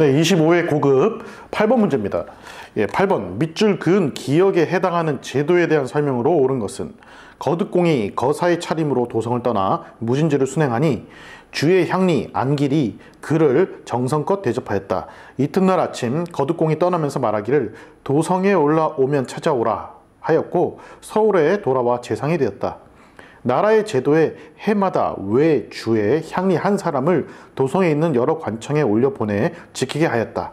네, 25회 고급 8번 문제입니다. 예, 8번 밑줄 그은 기역에 해당하는 제도에 대한 설명으로 옳은 것은 거듭공이 거사의 차림으로 도성을 떠나 무진지를 순행하니 주의 향리 안길이 그를 정성껏 대접하였다. 이튿날 아침 거듭공이 떠나면서 말하기를 도성에 올라오면 찾아오라 하였고 서울에 돌아와 재상이 되었다. 나라의 제도에 해마다 외 주의 향리 한 사람을 도성에 있는 여러 관청에 올려보내 지키게 하였다.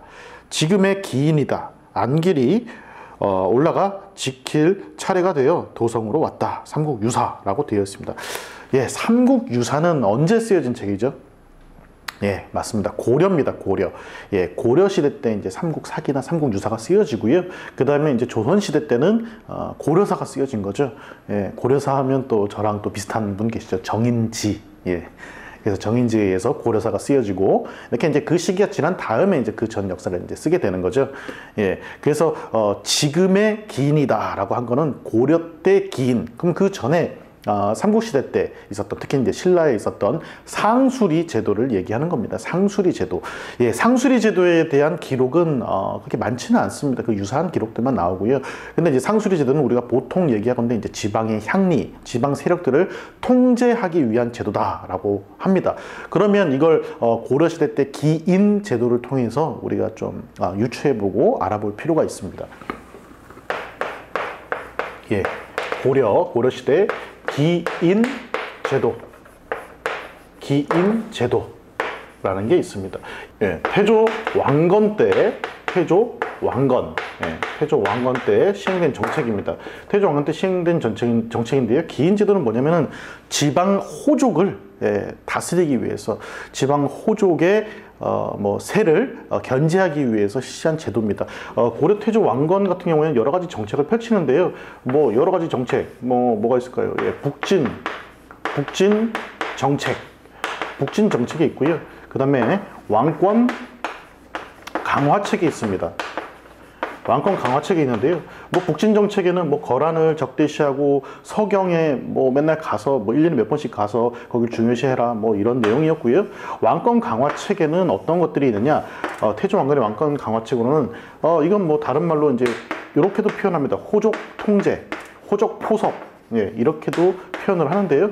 지금의 기인이다. 안길이 올라가 지킬 차례가 되어 도성으로 왔다. 삼국유사라고 되어 있습니다. 예, 삼국유사는 언제 쓰여진 책이죠? 예, 맞습니다. 고려입니다. 고려. 예, 고려 시대 때 이제 삼국사기나 삼국유사가 쓰여지고요. 그 다음에 이제 조선 시대 때는 고려사가 쓰여진 거죠. 예, 고려사 하면 또 저랑 또 비슷한 분 계시죠. 정인지. 예. 그래서 정인지에 의해서 고려사가 쓰여지고 이렇게 이제 그 시기가 지난 다음에 이제 그 전 역사를 이제 쓰게 되는 거죠. 예. 그래서 지금의 기인이다라고 한 거는 고려 때 기인. 그럼 그 전에 삼국시대 때 있었던, 특히 이제 신라에 있었던 상수리 제도를 얘기하는 겁니다. 상수리 제도. 예, 상수리 제도에 대한 기록은 그렇게 많지는 않습니다. 그 유사한 기록들만 나오고요. 근데 이제 상수리 제도는 우리가 보통 얘기하건대 이제 지방의 향리, 지방 세력들을 통제하기 위한 제도다라고 합니다. 그러면 이걸 고려시대 때 기인 제도를 통해서 우리가 좀 유추해보고 알아볼 필요가 있습니다. 예, 고려시대 기인 제도라는 게 있습니다. 예, 태조 왕건 때 시행된 정책입니다. 태조 왕건 때 시행된 정책인데요. 기인 제도는 뭐냐면은 지방 호족을 다스리기 위해서 지방 호족의 세를 견제하기 위해서 실시한 제도입니다. 고려 태조 왕건 같은 경우에는 여러 가지 정책을 펼치는데요. 여러 가지 정책, 뭐가 있을까요? 예, 북진 정책이 있고요. 그 다음에 왕권 강화책이 있습니다. 왕권 강화책이 있는데요. 북진 정책에는 거란을 적대시하고 서경에 맨날 가서 1년에 몇 번씩 가서 거길 중요시해라 이런 내용이었고요. 왕권 강화책에는 어떤 것들이 있느냐? 태조 왕건의 왕권 강화책으로는 이건 다른 말로 이제 이렇게도 표현합니다. 호족 통제, 호족 포섭, 예, 이렇게도 표현을 하는데요.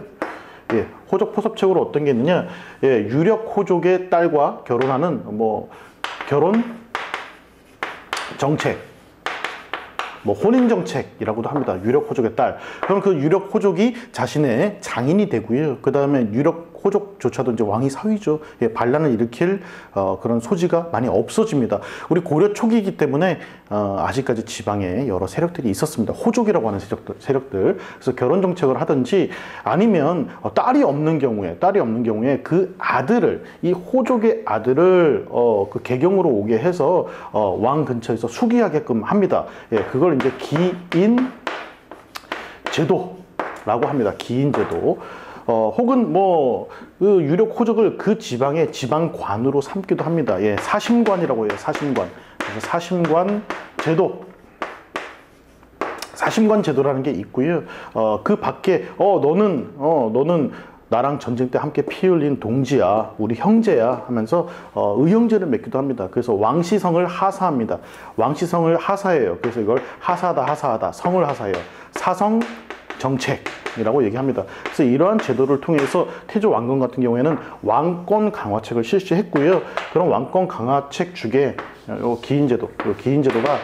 예, 호족 포섭책으로 어떤 게 있느냐? 예, 유력 호족의 딸과 결혼하는 결혼 정책, 혼인 정책이라고도 합니다. 유력 호족의 딸. 그럼 그 유력 호족이 자신의 장인이 되고요. 그 다음에 유력 호족조차도 이제 왕위 사위죠. 예, 반란을 일으킬 그런 소지가 많이 없어집니다. 우리 고려 초기이기 때문에 아직까지 지방에 여러 세력들이 있었습니다. 호족이라고 하는 세력들. 그래서 결혼 정책을 하든지 아니면 딸이 없는 경우에 그 아들을, 이 호족의 아들을 그 개경으로 오게 해서 왕 근처에서 숙이하게끔 합니다. 예, 그걸 이제 기인 제도라고 합니다. 기인 제도. 혹은 그 유력 호족을 그 지방의 지방관으로 삼기도 합니다. 예, 사심관이라고 해요. 사심관. 그래서 사심관 제도라는 게 있고요. 그 밖에 너는 나랑 전쟁 때 함께 피 흘린 동지야, 우리 형제야 하면서 의형제를 맺기도 합니다. 그래서 왕시성을 하사합니다. 왕시성을 하사해요. 그래서 이걸 하사하다, 성을 하사해요. 사성 정책이라고 얘기합니다. 그래서 이러한 제도를 통해서 태조 왕건 같은 경우에는 왕권 강화책을 실시했고요. 그런 왕권 강화책 중에 기인제도가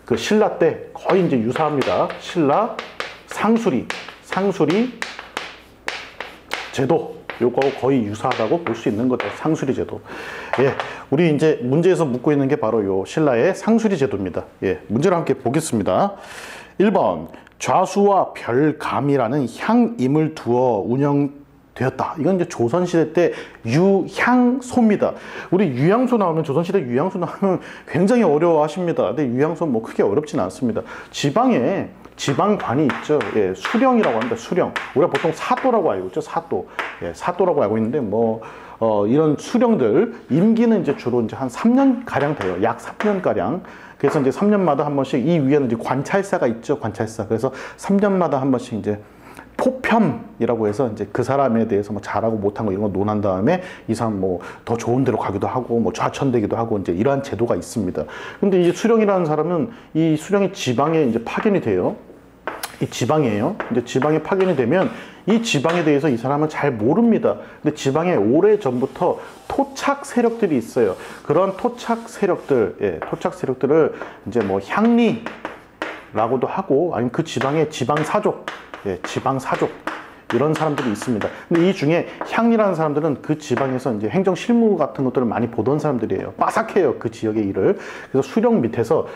그 신라 때 거의 이제 유사합니다. 신라 상수리 제도, 요거하고 거의 유사하다고 볼 수 있는 거죠. 상수리 제도. 예, 우리 이제 문제에서 묻고 있는 게 바로 요 신라의 상수리 제도입니다. 예, 문제를 함께 보겠습니다. 1번. 좌수와 별감이라는 향임을 두어 운영되었다. 이건 이제 조선시대 때 유향소입니다. 우리 유향소 나오면, 조선시대 유향소 나오면 굉장히 어려워하십니다. 근데 유향소 크게 어렵진 않습니다. 지방에 지방관이 있죠. 예, 수령이라고 합니다. 수령. 우리가 보통 사또라고 알고 있죠. 사또. 예, 사또라고 알고 있는데 이런 수령들 임기는 이제 주로 이제 한 3년 가량 돼요. 약 3년 가량. 그래서 이제 3년마다 한 번씩 이 위에는 이제 관찰사가 있죠. 관찰사. 그래서 3년마다 한 번씩 이제 포편이라고 해서 이제 그 사람에 대해서 뭐 잘하고 못한 거 이런 거 논한 다음에 이 사람 뭐 더 좋은 데로 가기도 하고 뭐 좌천되기도 하고 이제 이러한 제도가 있습니다. 근데 이제 수령이라는 사람은 이 수령이 지방에 이제 파견이 돼요. 이 지방이에요. 이제 지방에 파견이 되면 이 지방에 대해서 이 사람은 잘 모릅니다. 근데 지방에 오래 전부터 토착 세력들이 있어요. 그런 토착 세력들, 예, 토착 세력들을 이제 뭐 향리라고도 하고 아니면 그 지방의 지방사족, 예, 지방사족 이런 사람들이 있습니다. 근데 이 중에 향리라는 사람들은 그 지방에서 이제 행정 실무 같은 것들을 많이 보던 사람들이에요. 빠삭해요, 그 지역의 일을. 그래서 수령 밑에서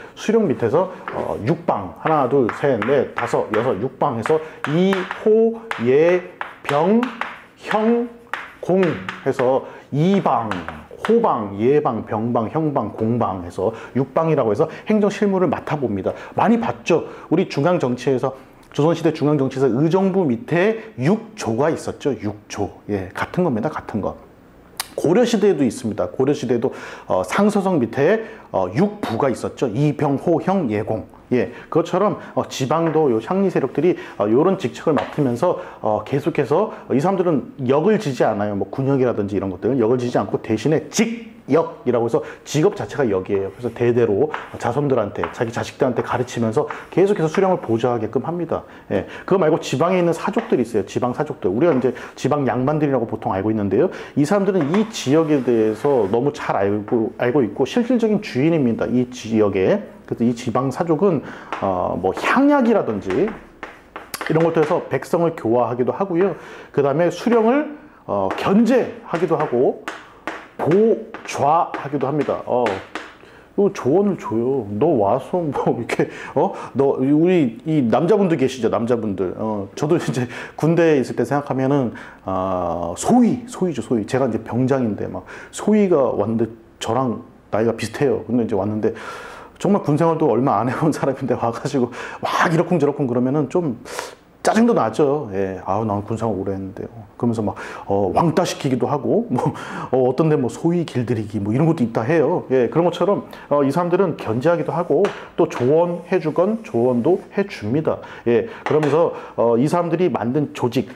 육방 하나, 둘, 셋, 넷, 다섯, 여섯, 육방해서 이, 호, 예, 병, 형, 공 해서 이방, 호방, 예방, 병방, 형방, 공방 해서 육방이라고 해서 행정 실무를 맡아봅니다. 많이 봤죠. 우리 중앙 정치에서 조선시대 중앙정치에서 의정부 밑에 6조가 있었죠. 6조. 예, 같은 겁니다. 같은 거. 고려시대에도 있습니다. 고려시대에도 상서성 밑에 6부가 있었죠. 이병호, 형, 예공. 예, 그것처럼 지방도 요 향리 세력들이 요런 직책을 맡으면서 계속해서 이 사람들은 역을 지지 않아요. 뭐 군역이라든지 이런 것들은 역을 지지 않고 대신에 직역이라고 해서 직업 자체가 역이에요. 그래서 대대로 자손들한테 자기 자식들한테 가르치면서 계속해서 수령을 보좌하게끔 합니다. 예, 그거 말고 지방에 있는 사족들이 있어요. 지방 사족들. 우리가 이제 지방 양반들이라고 보통 알고 있는데요. 이 사람들은 이 지역에 대해서 너무 잘 알고 있고 실질적인 주인입니다. 이 지역에. 그래서 이 지방 사족은 뭐 향약이라든지 이런 것도 해서 백성을 교화하기도 하고요. 그 다음에 수령을 견제하기도 하고 보좌하기도 합니다. 조언을 줘요. 너 와서 뭐 이렇게 너 우리 이 남자분들 계시죠? 남자분들. 저도 이제 군대에 있을 때 생각하면은 소위죠, 소위. 제가 이제 병장인데 막 소위가 왔는데 저랑 나이가 비슷해요. 근데 이제 왔는데 정말 군 생활도 얼마 안 해본 사람인데 와가지고 막 이러쿵저러쿵 그러면은 좀 짜증도 나죠. 예, 나는 군 생활 오래 했는데. 그러면서 막 왕따 시키기도 하고, 뭐 어떤 데 뭐 소위 길들이기 뭐 이런 것도 있다 해요. 예, 그런 것처럼 이 사람들은 견제하기도 하고 또 조언해주건 조언도 해줍니다. 예, 그러면서 이 사람들이 만든 조직.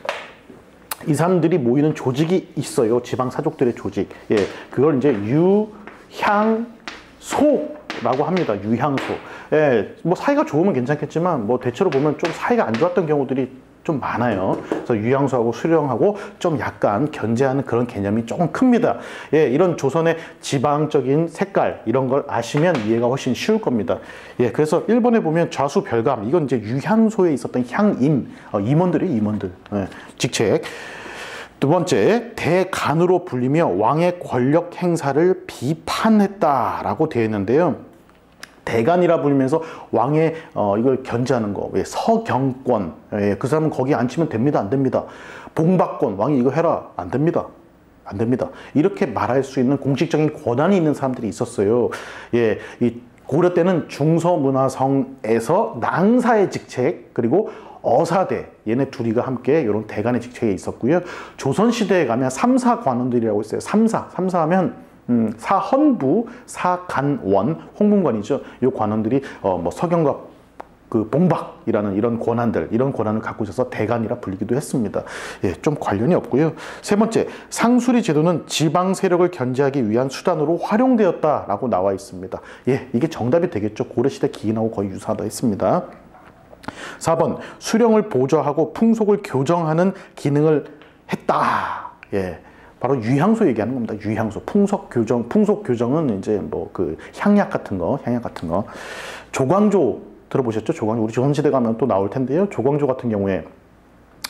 이 사람들이 모이는 조직이 있어요. 지방 사족들의 조직. 예, 그걸 이제 유향소라고 합니다. 유향소. 예, 뭐 사이가 좋으면 괜찮겠지만 뭐 대체로 보면 좀 사이가 안 좋았던 경우들이 좀 많아요. 그래서 유향소하고 수령하고 좀 약간 견제하는 그런 개념이 조금 큽니다. 예, 이런 조선의 지방적인 색깔 이런 걸 아시면 이해가 훨씬 쉬울 겁니다. 예, 그래서 일본에 보면 좌수별감 이건 이제 유향소에 있었던 향임 임원들이에요. 임원들. 예, 직책. 두 번째, 대간으로 불리며 왕의 권력 행사를 비판했다라고 되어 있는데요. 대간이라 불리면서 왕의 이걸 견제하는 거, 서경권, 그 사람은 거기 앉히면 됩니다, 안 됩니다. 봉박권, 왕이 이거 해라, 안 됩니다. 안 됩니다. 이렇게 말할 수 있는 공식적인 권한이 있는 사람들이 있었어요. 예, 이 고려 때는 중서문화성에서 낭사의 직책 그리고 어사대 얘네 둘이가 함께 이런 대간의 직책에 있었고요. 조선시대에 가면 삼사관원들이라고 있어요. 삼사하면 사헌부, 사간원, 홍문관이죠. 이 관원들이 뭐 서경과 그 봉박이라는 이런 권한들, 이런 권한을 갖고 있어서 대간이라 불리기도 했습니다. 예, 좀 관련이 없고요. 세 번째, 상수리 제도는 지방 세력을 견제하기 위한 수단으로 활용되었다라고 나와 있습니다. 예, 이게 정답이 되겠죠. 고려시대 기인하고 거의 유사하다 했습니다. 4번, 수령을 보좌하고 풍속을 교정하는 기능을 했다. 예. 바로 유향소 얘기하는 겁니다. 유향소, 풍속 교정은 이제 뭐 그 향약 같은 거. 조광조 들어보셨죠? 조광조. 우리 조선시대 가면 또 나올 텐데요. 조광조 같은 경우에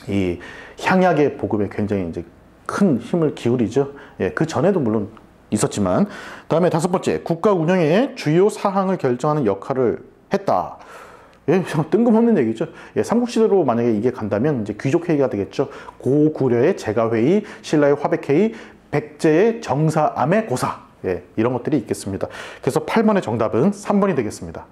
이 향약의 보급에 굉장히 이제 큰 힘을 기울이죠. 예, 그 전에도 물론 있었지만. 다음에 5번째, 국가 운영의 주요 사항을 결정하는 역할을 했다. 예, 뜬금없는 얘기죠. 예, 삼국시대로 만약에 이게 간다면 이제 귀족회의가 되겠죠. 고구려의 제가회의, 신라의 화백회의, 백제의 정사암의 고사. 예, 이런 것들이 있겠습니다. 그래서 8번의 정답은 3번이 되겠습니다.